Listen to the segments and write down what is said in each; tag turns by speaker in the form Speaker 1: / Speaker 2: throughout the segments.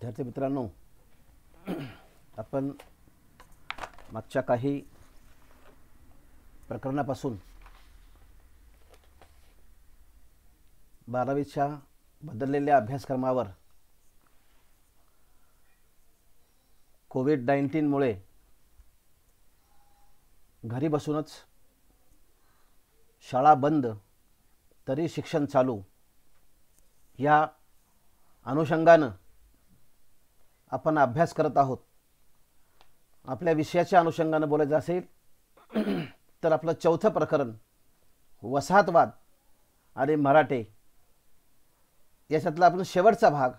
Speaker 1: विद्यार्थी मित्रांनो, आपण मागच्या काही प्रकरणापासून 12वीच्या बदललेल्या अभ्यासक्रमावर कोविड-19मुळे घरी बसूनच शाळा बंद तरी शिक्षण चालू या अनुषंगानं आपण अभ्यास करत आहोत. आपल्या विषयाच्या अनुषंगानं बोलायचं असेल तर आपलं चौथं प्रकरण वसाहतवाद आणि मराठे याच्यातला आपण शेवटचा भाग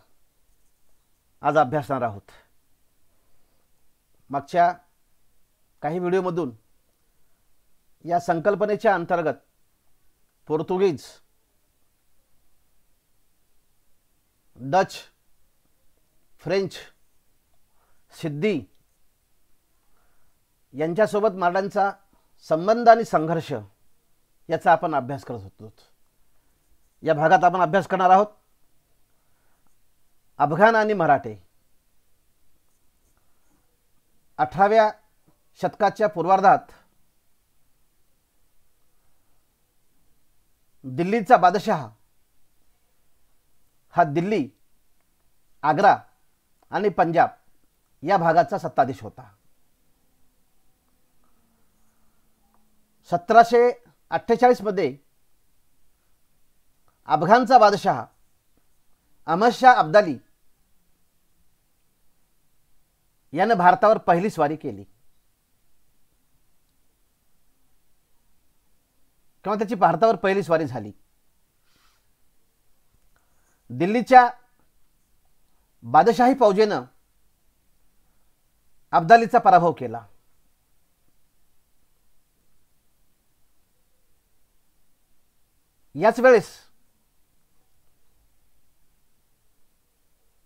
Speaker 1: आज अभ्यासणार आहोत. मागच्या काही व्हिडिओमधून या संकल्पनेच्या अंतर्गत पोर्तुगीज, डच, फ्रेंच, सिद्धी यांच्यासोबत मराठ्यांचा संबंध आणि संघर्ष याचा आपण अभ्यास करत होतो. या भागात आपण अभ्यास करणार आहोत अफगाण आणि मराठे. 18व्या शतकाच्या पूर्वार्धात दिल्लीचा बादशाह हा दिल्ली, आग्रा आणि पंजाब या भागाचा सत्ताधीश होता. 1748 अफगाणचा बादशाह अहमद शाह अब्दाली याने भारतावर पहिली स्वारी केली किंवा त्याची भारतावर पहिली स्वारी झाली. दिल्लीच्या बादशाही फौजेनं अब्दालीचा पराभव केला. याच वेळेस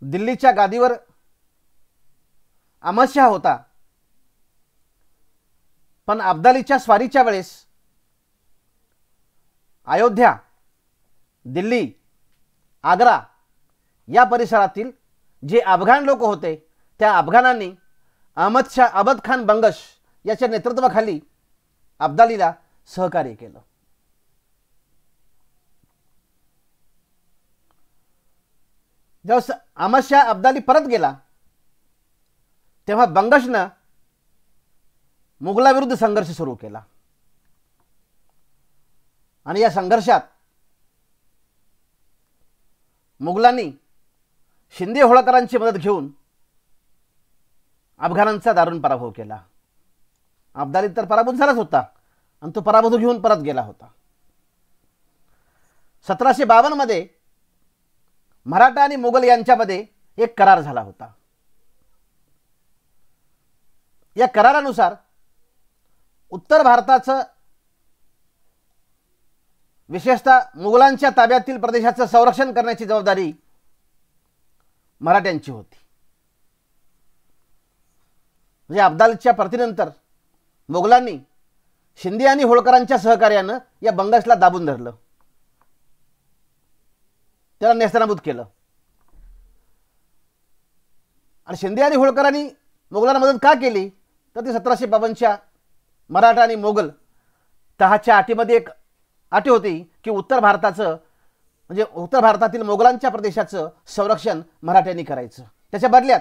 Speaker 1: दिल्लीच्या गादीवर अहमद शाह होता, पण अब्दालीच्या स्वारीच्या वेळेस अयोध्या, दिल्ली, आग्रा या परिसरातील जे अफगाण लोक होते त्या अफगाणांनी अहमद खान बंगश याच्या नेतृत्वाखाली अब्दालीला सहकार्य केलं. जेव्हा अहमद शाह अब्दाली परत गेला तेव्हा बंगशनं मुघलाविरुद्ध संघर्ष सुरू केला आणि या संघर्षात मुघलांनी शिंदे होळकरांची मदत घेऊन अफगाणांचा दारुण पराभव केला. अब्दाली तर पराभूत झालाच होता आणि तो पराभूत घेऊन परत गेला होता. 1752 मराठा आणि मुघल यांच्यामध्ये एक करार झाला होता. या करारानुसार उत्तर भारताचं, विशेषतः मुघलांच्या ताब्यातील प्रदेशाचं संरक्षण करण्याची जबाबदारी मराठ्यांची होती. म्हणजे अब्दालीच्या परतीनंतर मुघलांनी शिंदे आणि होळकरांच्या सहकार्यानं या बंगशला दाबून धरलं, त्याला नेस्तनाबूत केलं. आणि शिंदे आणि होळकरांनी मुघलांना मदत का केली तर ती 1752च्या मराठा आणि मोगल तहाच्या अटीमध्ये एक अटी होती की उत्तर भारताचं, म्हणजे उत्तर भारतातील मोगलांच्या प्रदेशाचं संरक्षण मराठ्यांनी करायचं. त्याच्या बदल्यात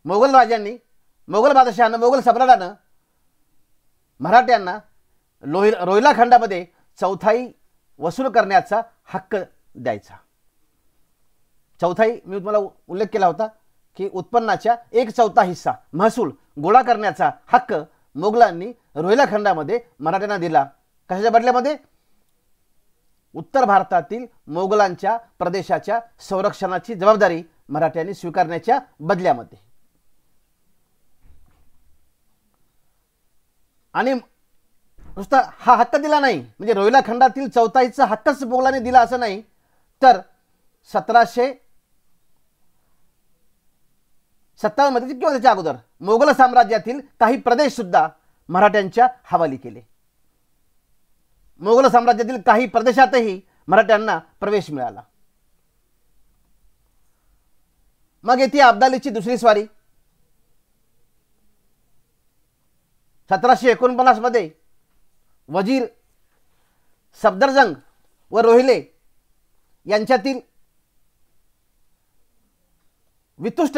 Speaker 1: मोगल राजांनी, मोगल बादशहानं, मोगल सम्राटानं मराठ्यांना रोहिला खंडामध्ये चौथाई वसूल करण्याचा हक्क द्यायचा. चौथाई मी तुम्हाला उल्लेख केला होता की उत्पन्नाच्या 1/4 हिस्सा महसूल गोळा करण्याचा हक्क मोगलांनी रोहिला खंडामध्ये मराठ्यांना दिला. कशाच्या बदल्यामध्ये? उत्तर भारतातील मोगलांच्या प्रदेशाच्या संरक्षणाची जबाबदारी मराठ्यांनी स्वीकारण्याच्या बदल्यामध्ये. आणि नुसता हा हक्क दिला नाही, म्हणजे रोहिला खंडातील चौथाईचा हक्कच मोगलांनी दिला असं नाही, तर 1757 किंवा त्याच्या अगोदर मोगल साम्राज्यातील काही प्रदेश सुद्धा मराठ्यांच्या हवाली केले. मोगल साम्राज्यातील काही प्रदेशातही मराठ्यांना प्रवेश मिळाला. मग येते अब्दालीची दुसरी स्वारी. 1749 मध्ये वजीर सफदरजंग व रोहिले यांच्यातील वितुष्ट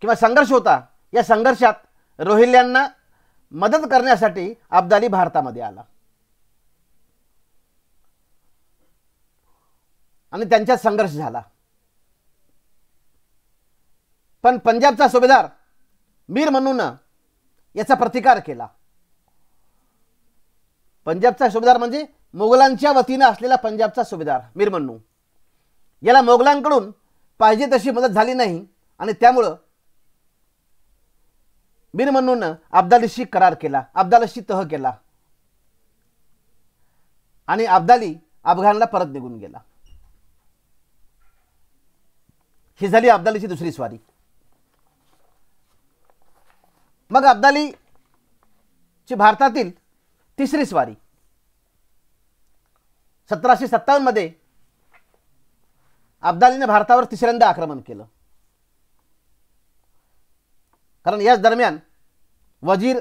Speaker 1: किंवा संघर्ष होता. या संघर्षात रोहिल्यांना मदत करण्यासाठी अब्दाली भारतामध्ये आला आणि त्यांच्यात संघर्ष झाला. पण पंजाबचा सुभेदार मीर मन्नूनं याचा प्रतिकार केला. पंजाबचा सुभेदार म्हणजे मोगलांच्या वतीनं असलेला पंजाबचा सुभेदार मीर मन्नू. याला मोगलांकडून पाहिजे तशी मदत झाली नाही आणि त्यामुळं मीर मन्नूनं अब्दालीशी करार केला, अब्दालीशी तह केला आणि अब्दाली अफगाणला परत निघून गेला. ही झाली अब्दालीची दुसरी स्वारी. मग अब्दालीची भारतातील तिसरी स्वारी 1757 मध्ये अब्दालीने भारतावर तिसऱ्यांदा आक्रमण केलं. कारण याच दरम्यान वजीर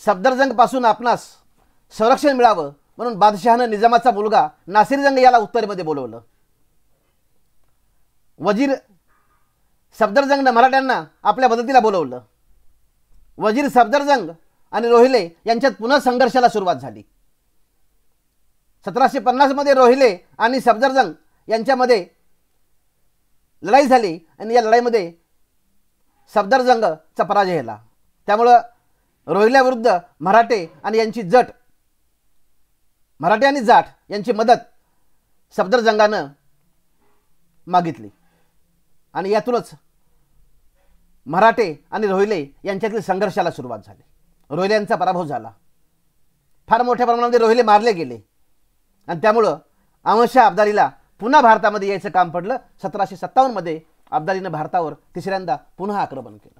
Speaker 1: सफदरजंग पासून आपणास संरक्षण मिळावं म्हणून बादशहानं निजामाचा मुलगा नासिरजंग याला उत्तरेमध्ये बोलवलं. वजीर सफदरजंगनं मराठ्यांना आपल्या मदतीला बोलवलं. वजीर सफदरजंग आणि रोहिले यांच्यात पुन्हा संघर्षाला सुरुवात झाली. 1750 मध्ये रोहिले आणि सफदरजंग यांच्यामध्ये लढाई झाली आणि या लढाईमध्ये सफदरजंगचा पराजय झाला. त्यामुळं रोहिल्याविरुद्ध मराठे आणि जाट यांची मदत सफदरजंगानं मागितली आणि यातूनच मराठे आणि रोहिले यांच्यातील संघर्षाला सुरुवात झाली. रोहिल्यांचा पराभव झाला. फार मोठ्या प्रमाणामध्ये रोहिले मारले गेले आणि त्यामुळं अहमदशाह अब्दालीला पुन्हा भारतामध्ये यायचं काम पडलं. 1757 मध्ये अब्दालीनं भारतावर तिसऱ्यांदा पुन्हा आक्रमण केलं.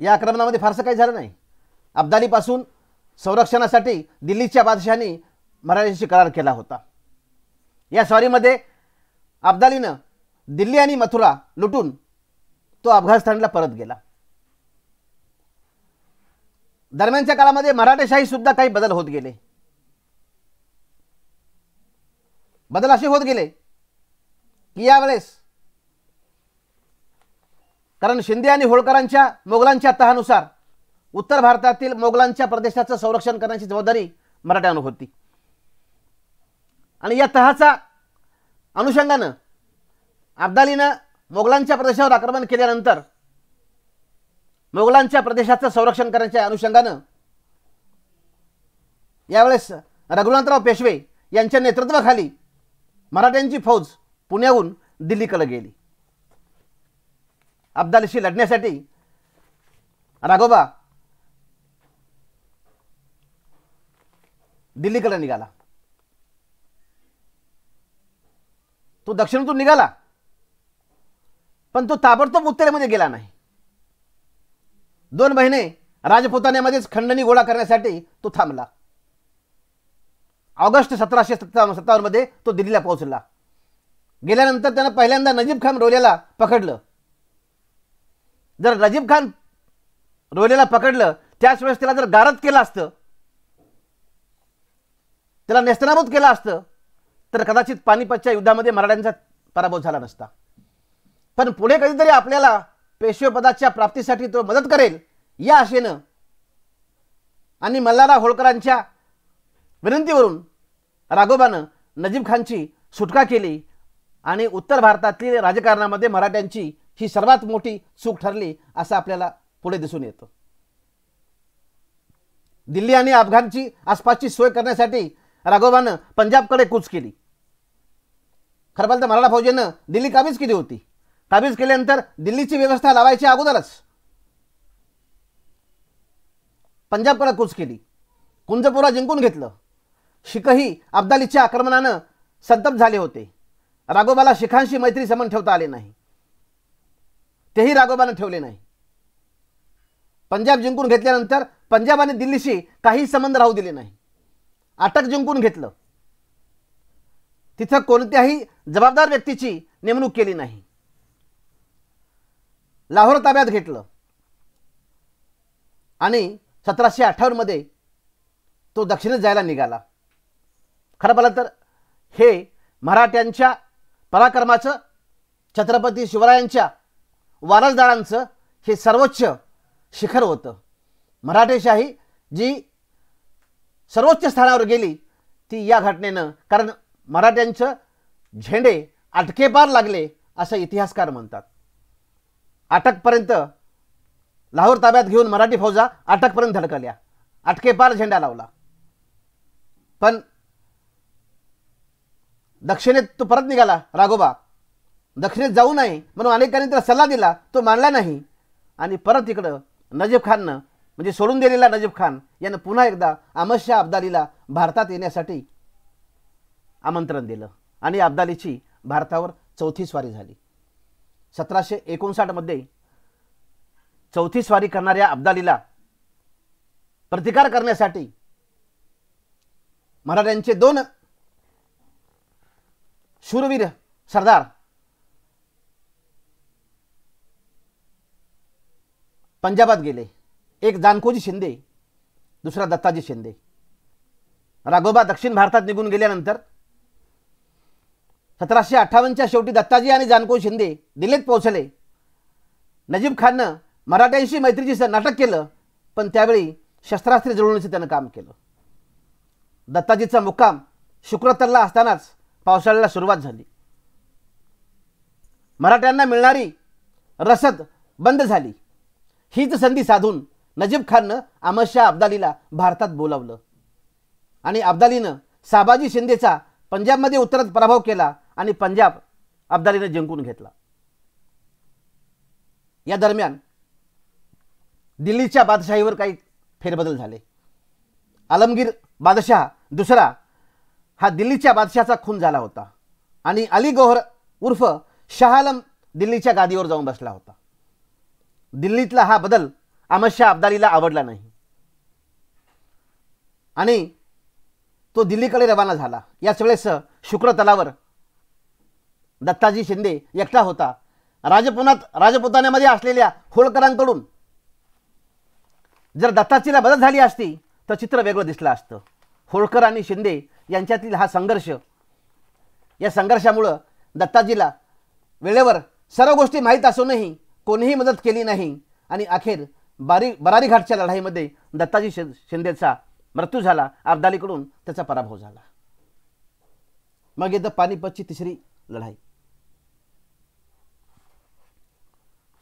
Speaker 1: या आक्रमणामध्ये फारसं काही झालं नाही. अब्दालीपासून संरक्षणासाठी दिल्लीच्या बादशहाने मराठ्यांशी करार केला होता. या स्वारीमध्ये अब्दालीनं दिल्ली आणि मथुरा लुटून तो अफगाणिस्तानला परत गेला. दरम्यानच्या काळामध्ये मराठेशाही सुद्धा काही बदल होत गेले. बदल असे होत गेले की यावेळेस कारण शिंदे आणि होळकरांच्या मोगलांच्या तहानुसार उत्तर भारतातील मोगलांच्या प्रदेशाचं संरक्षण करण्याची जबाबदारी मराठ्यांवर होती आणि या तहाच्या अनुषंगानं अब्दालीनं मोगलांच्या प्रदेशावर आक्रमण केल्यानंतर मोगलांच्या प्रदेशाचं संरक्षण करण्याच्या अनुषंगानं यावेळेस रघुनाथराव पेशवे यांच्या नेतृत्वाखाली मराठ्यांची फौज पुण्याहून दिल्लीकडे गेली. अब्दालीशी लढण्यासाठी राघोबा दिल्लीकडे निघाला. तो दक्षिणेतून निघाला पण तो ताबडतोब उत्तरेमध्ये गेला नाही. 2 महिने राजपुतान्यामध्येच खंडणी गोळा करण्यासाठी तो थांबला. ऑगस्ट 1757 मध्ये तो दिल्लीला पोहोचला. गेल्यानंतर त्यानं पहिल्यांदा नजीब खान रोहिल्याला पकडलं. जर नजीब खान रोहिल्याला पकडलं त्याच वेळेस त्याला जर गारद केलं असतं, त्याला नेस्तनाबूत केलं असतं तर कदाचित पानिपतच्या युद्धामध्ये मराठ्यांचा पराभव झाला नसता. पण पुढे कधीतरी आपल्याला पेशवेपदाच्या प्राप्तीसाठी तो मदत करेल या आशेनं आणि मल्हारराव होळकरांच्या विनंतीवरून राघोबानं नजीब खानची सुटका केली आणि उत्तर भारतातील राजकारणामध्ये मराठ्यांची ही सर्वात मोठी चूक ठरली असं आपल्याला पुढे दिसून येतं. दिल्ली आणि अफगाणची आसपासची सोय करण्यासाठी राघोबानं पंजाबकडे कूच केली. खरं पाहिलं तर मराठा फौजेनं दिल्ली काबीज केली होती. काबीज केल्यानंतर दिल्लीची व्यवस्था लावायच्या अगोदरच पंजाबकडे कूच केली. कुंजपुरा जिंकून घेतलं. शीखही अब्दालीच्या आक्रमणानं संतप्त झाले होते. राघोबाला शिखांशी मैत्री संबंध ठेवता आले नाही. तेही राघोबानं ठेवले नाही. पंजाब जिंकून घेतल्यानंतर पंजाब आणि दिल्लीशी काही संबंध राहू दिले नाही. अटक जिंकून घेतलं. तिथं कोणत्याही जबाबदार व्यक्तीची नेमणूक केली नाही. लाहोर ताब्यात घेतलं आणि 1758 मध्ये तो दक्षिणेत जायला निघाला. खरं पाहिलं तर हे मराठ्यांच्या पराक्रमाचं, छत्रपती शिवरायांच्या वारसदारांचं हे सर्वोच्च शिखर होतं. मराठेशाही जी सर्वोच्च स्थानावर गेली ती या घटनेनं, कारण मराठ्यांचं झेंडे अटकेपार लागले असं इतिहासकार म्हणतात. अटकपर्यंत लाहोर ताब्यात घेऊन मराठी फौजा अटकपर्यंत धडकल्या, अटकेपार झेंडा लावला. पण दक्षिणेत तो परत निघाला. राघोबा दक्षिणेत जाऊ नये म्हणून अनेकांनी त्याला सल्ला दिला, तो मानला नाही आणि परत इकडं नजीब खाननं, म्हणजे सोडून दिलेला नजीब खान यानं पुन्हा एकदा अहमद शाह अब्दालीला भारतात येण्यासाठी आमंत्रण दिलं आणि अब्दालीची भारतावर चौथी स्वारी झाली. 1759 मध्ये चौथी स्वारी करणाऱ्या अब्दालीला प्रतिकार करण्यासाठी मराठ्यांचे 2 शूरवीर सरदार पंजाबात गेले. एक जानकोजी शिंदे, दुसरा दत्ताजी शिंदे. राघोबा दक्षिण भारतात निघून गेल्यानंतर 1758च्या शेवटी दत्ताजी आणि जानकोजी शिंदे दिल्लीत पोहोचले. नजीब खाननं मराठ्यांशी मैत्रीचे नाटक केलं, पण त्यावेळी शस्त्रास्त्रे जुळवण्याचं त्यानं काम केलं. दत्ताजीचा मुक्काम शुक्रतरला असतानाच पावसाळ्याला सुरुवात झाली. मराठ्यांना मिळणारी रसद बंद झाली. हीच संधी साधून नजीब खाननं अहमद शाह अब्दालीला भारतात बोलावलं आणि अब्दालीनं साबाजी शिंदेचा पंजाबमध्ये उत्तरात पराभव केला आणि पंजाब अब्दालीनं जिंकून घेतला. या दरम्यान दिल्लीच्या बादशाहीवर काही फेरबदल झाले. आलमगीर बादशाह दुसरा हा दिल्लीच्या बादशाहाचा खून झाला होता आणि अली गौहर उर्फ शाह आलम दिल्लीच्या गादीवर जाऊन बसला होता. दिल्लीतला हा बदल अहमद शाह अब्दालीला आवडला नाही आणि तो दिल्लीकडे रवाना झाला. याच वेळेस शुक्रतलावर दत्ताजी शिंदे एकटा होता. राजपुतान्यामध्ये असलेल्या होळकरांकडून जर दत्ताजीला मदत झाली असती तर चित्र वेगळं दिसलं असतं. होळकर आणि शिंदे यांच्यातील हा संघर्ष, या संघर्षामुळं दत्ताजीला वेळेवर सर्व गोष्टी माहीत असूनही कोणीही मदत केली नाही आणि अखेर बरारी घाटच्या लढाईमध्ये दत्ताजी शिंदेचा मृत्यू झाला. अब्दालीकडून त्याचा पराभव झाला. मग येतं पानिपतची तिसरी लढाई.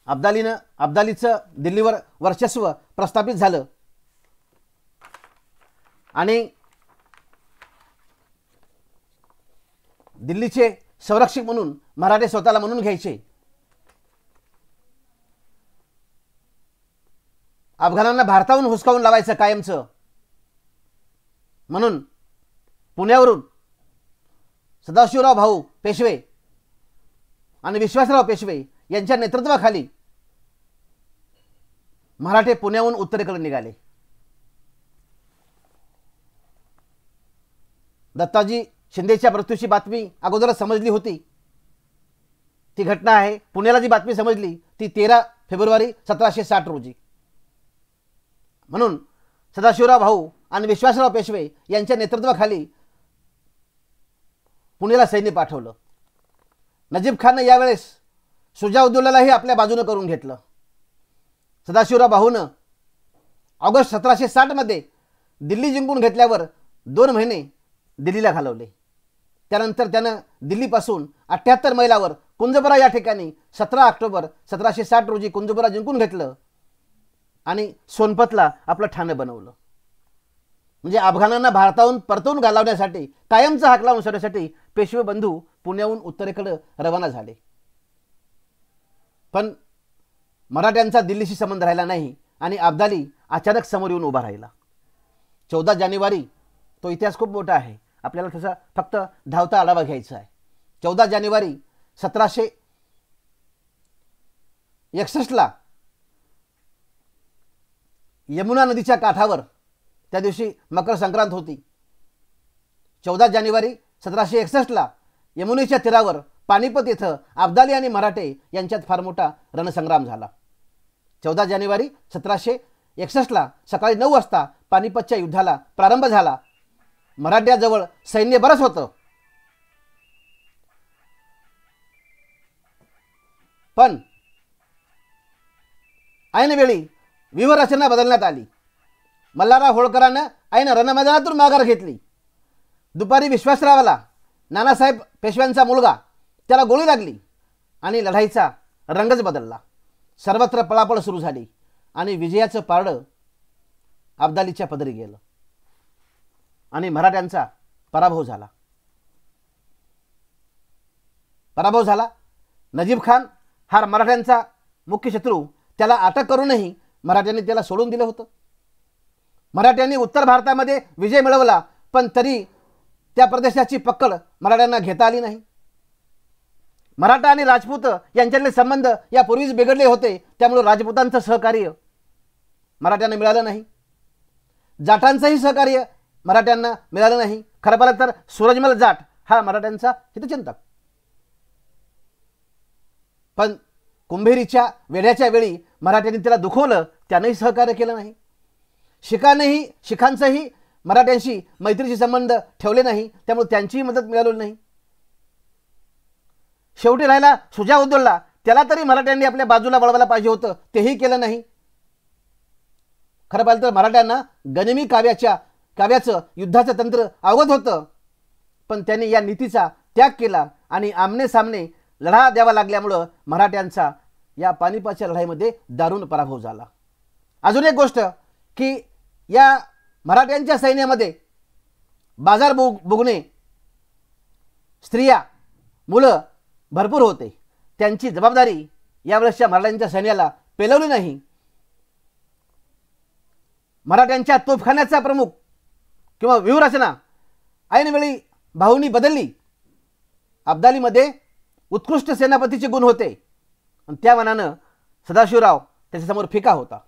Speaker 1: अब्दालीचं दिल्लीवर वर्चस्व प्रस्थापित झालं आणि दिल्लीचे संरक्षक म्हणून मराठे स्वतःला म्हणून घ्यायचे. अफगाणांना भारताहून हुसकावून लावायचं कायमचं म्हणून पुण्यावरून सदाशिवराव भाऊ पेशवे आणि विश्वासराव पेशवे यांच्या नेतृत्वाखाली मराठे पुण्याहून उत्तरेकडे निघाले. दत्ताजी शिंदेच्या मृत्यूची बातमी अगोदरच समजली होती. ती घटना आहे, पुण्याला जी बातमी समजली ती 13 फेब्रुवारी 1760 रोजी. म्हणून सदाशिवराव भाऊ आणि विश्वासराव पेशवे यांच्या नेतृत्वाखाली पुण्याला सैन्य पाठवलं. नजीब खाननं यावेळेस शुजाउद्दौलालाही आपल्या बाजूने करून घेतलं. सदाशिवराव भाऊनं ऑगस्ट 1760 मध्ये दिल्ली जिंकून घेतल्यावर 2 महिने दिल्लीला घालवले. त्यानंतर त्यानं दिल्लीपासून 78 मैलावर कुंजबरा या ठिकाणी 17 ऑक्टोबर 1760 रोजी कुंजबरा जिंकून घेतलं आणि सोनपतला आपलं ठाणं बनवलं. म्हणजे अफगाणांना भारताहून परतवून घालवण्यासाठी, कायमचा हाक लावून सोडण्यासाठी पेशवे बंधू पुण्याहून उत्तरेकडे रवाना झाले. पण मराठ्यांचा दिल्लीशी संबंध राहिला नाही आणि अब्दाली अचानक समोर येऊन उभा राहिला. 14 जानेवारी, तो इतिहास खूप मोठा आहे, आपल्याला तसा फक्त धावता आढावा घ्यायचा आहे. 14 जानेवारी 1761 यमुना नदीच्या काठावर, त्या दिवशी मकर संक्रांत होती. 14 जानेवारी 1761 यमुनेच्या तीरावर पानिपत येथे अब्दाली आणि मराठे यांच्यात फार मोठा रणसंग्राम झाला. 14 जानेवारी 1761ला सकाळी 9 वाजता पानिपतच्या युद्धाला प्रारंभ झाला. मराठ्याजवळ सैन्य बरंच होतं, पण ऐनवेळी व्यूहरचना बदलण्यात आली. मल्हारराव होळकरांना ऐन रणमैदानातून माघार घेतली. दुपारी विश्वासरावाला, नानासाहेब पेशव्यांचा मुलगा, त्याला गोळी लागली आणि लढाईचा रंगच बदलला. सर्वत्र पळापळ सुरू झाली आणि विजयाचं पारडं अब्दालीच्या पदरी गेलं आणि मराठ्यांचा पराभव झाला. नजीब खान हा मराठ्यांचा मुख्य शत्रू, त्याला अटक करूनही मराठ्यांनी त्याला सोडून दिलं होतं. मराठ्यांनी उत्तर भारतामध्ये विजय मिळवला, पण तरी त्या प्रदेशाची पकड मराठ्यांना घेता आली नाही. मराठा आणि राजपूत यांच्यातले संबंध यापूर्वीच बिघडले होते, त्यामुळे राजपूतांचं सहकार्य मराठ्यांना मिळालं नाही. जाटांचंही सहकार्य मराठ्यांना मिळालं नाही. खरं पाहिलं तर सूरजमल जाट हा मराठ्यांचा हितचिंतक, पण कुंभेरीच्या वेढ्याच्या वेळी मराठ्यांनी त्याला दुखवलं, त्यानंही सहकार्य केलं नाही. शिखांचंही मराठ्यांशी मैत्रीचे संबंध ठेवले नाही, त्यामुळे त्यांचीही मदत मिळाली नाही. शेवटी राहिला सुजाउद्दौला, त्याला तरी मराठ्यांनी आपल्या बाजूला वळवायला पाहिजे होतं, तेही केलं नाही. खरं पाहिलं तर मराठ्यांना गनिमी काव्याचं युद्धाचं तंत्र अवगत होतं, पण त्यांनी या नीतीचा त्याग केला आणि आमने सामने लढा द्यावा लागल्यामुळं मराठ्यांचा या पानिपतच्या लढाईमध्ये दारुण पराभव झाला. अजून एक गोष्ट की या मराठ्यांच्या सैन्यामध्ये बाजार बुगणे, स्त्रिया, मुलं भरपूर होते. त्यांची जबाबदारी यावेळेसच्या मराठ्यांच्या सैन्याला पेलवली नाही. मराठ्यांच्या तोफखान्याचा प्रमुख किंवा व्यूहरचना ऐनवेळी भाऊंनी बदलली. अब्दालीमध्ये उत्कृष्ट सेनापतीचे गुण होते आणि त्या मानानं सदाशिवराव त्याच्यासमोर फिका होता.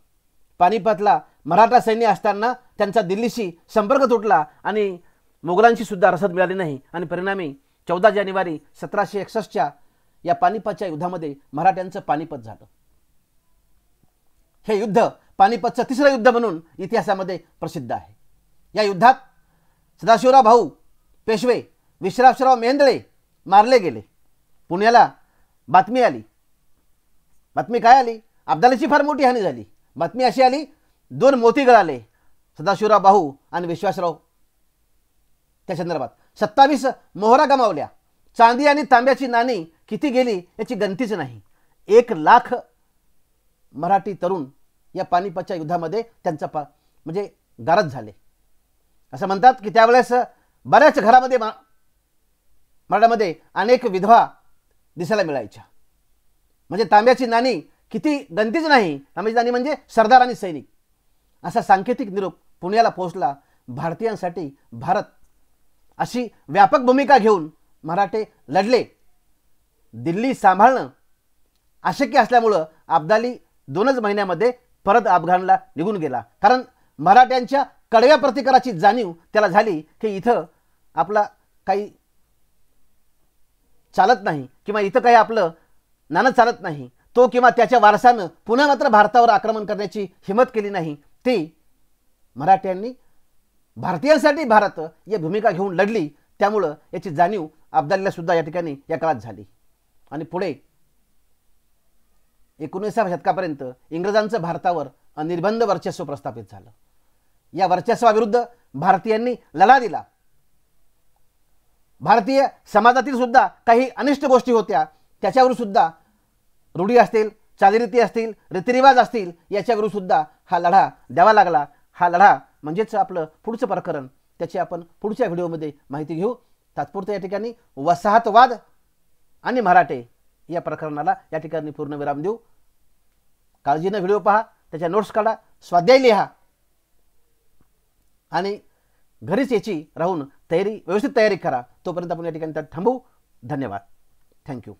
Speaker 1: पानिपतला मराठा सैन्य असताना त्यांचा दिल्लीशी संपर्क तुटला आणि मोगलांशी सुद्धा रसद मिळाली नाही आणि परिणामी 14 जानेवारी 1761च्या या पानिपतच्या युद्धामध्ये मराठ्यांचं पानिपत झालं. हे युद्ध पानिपतचं तिसरं युद्ध म्हणून इतिहासामध्ये प्रसिद्ध आहे. या युद्धात सदाशिवराव भाऊ पेशवे, विश्वासराव मेहेंदळे मारले गेले. पुण्याला बातमी आली. बातमी काय आली? अब्दालीची फार मोठी हानी झाली. बातमी अशी आली, 2 मोती गळाले सदाशिवराव भाऊ आणि विश्वासराव त्या संदर्भात. 27 मोहरा गमावल्या. चांदी आणि तांब्याची नाणी किती गेली याची गणतीच नाही. 1 लाख मराठी तरुण या पानिपतच्या युद्धामध्ये त्यांचा म्हणजे गारद झाले. असं म्हणतात की त्यावेळेस बऱ्याच घरामध्ये मराठामध्ये अनेक विधवा दिसायला मिळायच्या. म्हणजे तांब्याची नाणी किती गणतीच नाही. तांब्याची नाणी म्हणजे सरदार आणि सैनिक असा सांकेतिक निरोप पुण्याला पोहोचला. भारतीयांसाठी भारत अशी व्यापक भूमिका घेऊन मराठे लढले. दिल्ली सांभाळणं अशक्य असल्यामुळं अब्दाली 2च महिन्यामध्ये परत अफगाणला निघून गेला. कारण मराठ्यांच्या कडव्या प्रतिकाराची जाणीव त्याला झाली की इथं आपला काही चालत नाही किंवा इथं काही आपलं नाणं चालत नाही. तो किंवा त्याच्या वारसानं पुन्हा मात्र भारतावर आक्रमण करण्याची हिंमत केली नाही. ती मराठ्यांनी भारतीयांसाठी भारत या भूमिका घेऊन लढली. त्यामुळं याची जाणीव अब्दालीला सुद्धा या ठिकाणी या काळात झाली. आणि पुढे 19व्या शतकापर्यंत इंग्रजांचं भारतावर अनिर्बंध वर्चस्व प्रस्थापित झालं. या वर्चस्वाविरुद्ध भारतीयांनी लढा दिला. भारतीय समाजातील सुद्धा काही अनिष्ट गोष्टी होत्या, त्याच्यावर सुद्धा रूढी असतील, चालीरीती असतील, रीतिरिवाज असतील, याच्याविरुद्ध सुद्धा हा लढा द्यावा लागला. हा लढा म्हणजेच आपलं पुढचं प्रकरण, त्याची आपण पुढच्या व्हिडिओमध्ये माहिती घेऊ. तात्पुरतं या ठिकाणी वसाहतवाद आणि मराठे या प्रकरणाला या ठिकाणी पूर्ण विराम देऊ. काळजीनं व्हिडिओ पहा, त्याच्या नोट्स काढा, स्वाध्याय लिहा आणि घरीच याची राहून व्यवस्थित तयारी करा. तोपर्यंत आपण या ठिकाणी थांबू. धन्यवाद. थँक्यू.